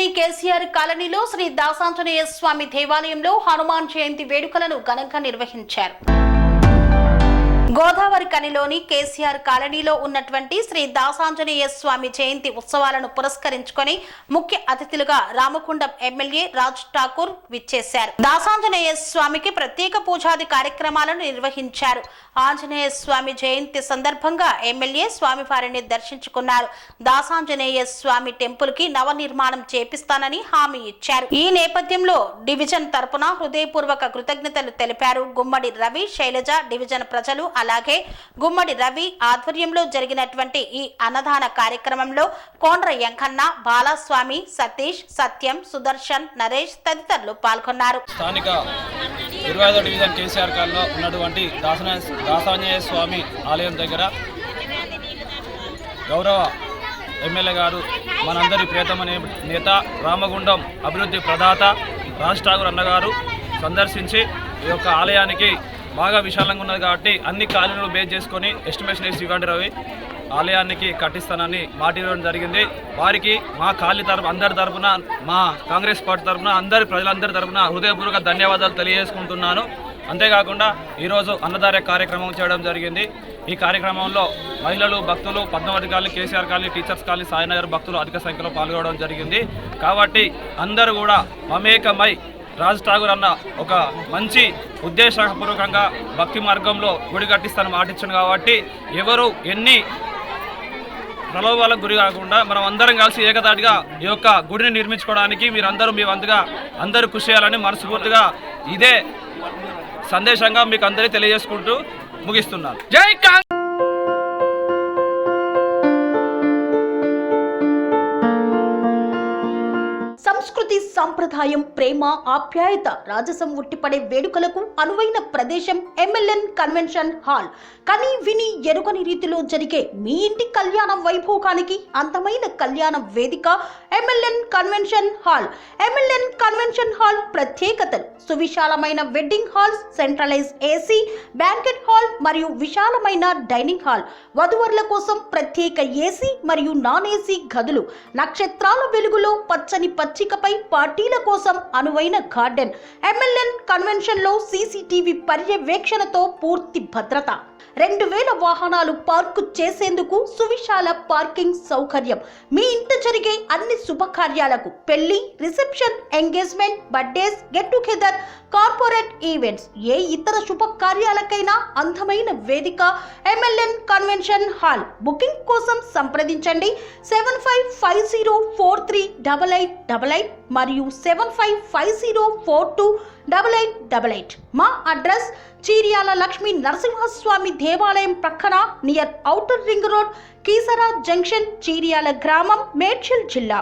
పట్టణంలోని కేసీఆర్ కాలనీలో శ్రీ దాసాంజనేయ స్వామి దేవాలయంలో హనుమాన్ జయంతి వేడుకలను ఘనంగా నిర్వహించారు. గోదావరి కనిలోని కేసీఆర్ కాలనీలో ఉన్నటువంటి శ్రీ దాసాంజనేయ స్వామి జయంతి ఉత్సవాలను పురస్కరించుకొని ముఖ్య అతిథులుగా రామకుండం ఎమ్మెల్యే రాజ్ ఠాకూర్ విచ్చేశారు. దాసాంజనేయ స్వామికి ప్రత్యేక పూజాది కార్యక్రమాలను నిర్వహించారు. ఆంజనేయ స్వామి జయంతి సందర్భంగా ఎమ్మెల్యే స్వామివారిని దర్శించుకున్నారు. దాసాంజనేయ స్వామి టెంపుల్ కి నవనిర్మాణం చేపిస్తానని హామీ ఇచ్చారు. ఈ నేపథ్యంలో డివిజన్ తరపున హృదయపూర్వక కృతజ్ఞతలు తెలిపారు. గుమ్మడి రవి, శైలజ డివిజన్ ప్రజలు అలాగే గుమ్మడి రవి ఆధ్వర్యంలో జరిగినటువంటి ఈ అన్నదాన కార్యక్రమంలో కోండ్ర ఎంకన్న, బాలస్వామి, సతీష్, సత్యం, సుదర్శన్, నరేష్ తదితరులు పాల్గొన్నారు. స్థానిక 25వ డివిజన్ కేసీఆర్ కాలనీలో ఉన్నటువంటి దాసాంజనేయ స్వామి ఆలయం దగ్గర గౌరవ ఎమ్మెల్యే గారు మనందరి ప్రియతమ నేత రామగుండం అభివృద్ధి ప్రదాత రాజ్ ఠాకూర్ అన్నగారు సందర్శించి ఈ యొక్క ఆలయానికి బాగా విశాలంగా ఉన్నది కాబట్టి అన్ని కాలనీలు బేస్ చేసుకొని ఎస్టిమేషన్ వేసి ఇవ్వండి రవి ఆలయానికి కట్టిస్తానని మాట ఇవ్వడం జరిగింది. వారికి మా కాలనీ తరఫు అందరి తరఫున, మా కాంగ్రెస్ పార్టీ తరఫున, ప్రజలందరి తరఫున హృదయపూర్వక ధన్యవాదాలు తెలియజేసుకుంటున్నాను. అంతేకాకుండా ఈరోజు అన్నదాన కార్యక్రమం చేయడం జరిగింది. ఈ కార్యక్రమంలో మహిళలు, భక్తులు, Padmavati colony, KCR colony, teachers colony, Sainagar భక్తులు అధిక సంఖ్యలో పాల్గొనడం జరిగింది. కాబట్టి అందరూ కూడా మమేకమై రాజ్ ఠాకూర్ అన్న ఒక మంచి ఉద్దేశపూర్వకంగా భక్తి మార్గంలో గుడి కట్టిస్తానని మాటిచ్చాను. కాబట్టి ఎవరు ఎన్ని ప్రలోభాలకు గురి కాకుండా మనం అందరం కలిసి ఏకదాటిగా ఈ యొక్క గుడిని నిర్మించుకోవడానికి మీరందరూ మీ వంతుగా అందరూ కృషి చేయాలని మనస్ఫూర్తిగా ఇదే సందేశంగా మీకు అందరికీ తెలియజేసుకుంటూ ముగిస్తున్నాను. జై కాంగ్రెస్. సంస్కృతి, సంప్రదాయం, ప్రేమ, ఆప్యాయత, రాజసం ఉట్టిపడే వేడుకలకు అనువైన ప్రదేశం ఎంఎల్ఎన్ కన్వెన్షన్ హాల్. కని విని ఎరుగని రీతిలో జరిగే మీ ఇంటి కళ్యాణ వైభోగానికి అందమైన కళ్యాణ వేదిక MLN convention hall. MLN convention hall ప్రత్యేకతలు: సువిశాలమైన wedding halls, centralise AC banquet hall మరియు విశాలమైన డైనింగ్ హాల్, వధువరుల కోసం ప్రత్యేక ఏసీ మరియు నాన్ ఏసీ గదులు, నక్షత్రాల వెలుగులో పచ్చని పచ్చికపై పార్టీల కోసం అనువైన గార్డెన్. ఎంఎల్ఎన్ కన్వెన్షన్ లో సీసీటీవీ పర్యవేక్షణతో పూర్తి భద్రత, 2000 వాహనాలు పార్కు చేసేందుకు సువిశాల పార్కింగ్ సౌకర్యం. మీ ఇంట జరిగే అన్ని శుభకార్యాలకు, పెళ్లి, reception, engagement, birthdays, get together, corporate events, ఏ ఇతర శుభకార్యాలకైనా అందమైన వేదిక ఎంఎల్ఎన్ కన్వెన్షన్ హాల్. బుకింగ్ కోసం సంప్రదించండి 7550438888 మరియు 7550428888. మా అడ్రస్ చీర్యాల లక్ష్మీ నరసింహస్వామి దేవాలయం ప్రక్కన, near outer ring road, Keesara junction, Cheeryal గ్రామం, మేడ్చల్ జిల్లా.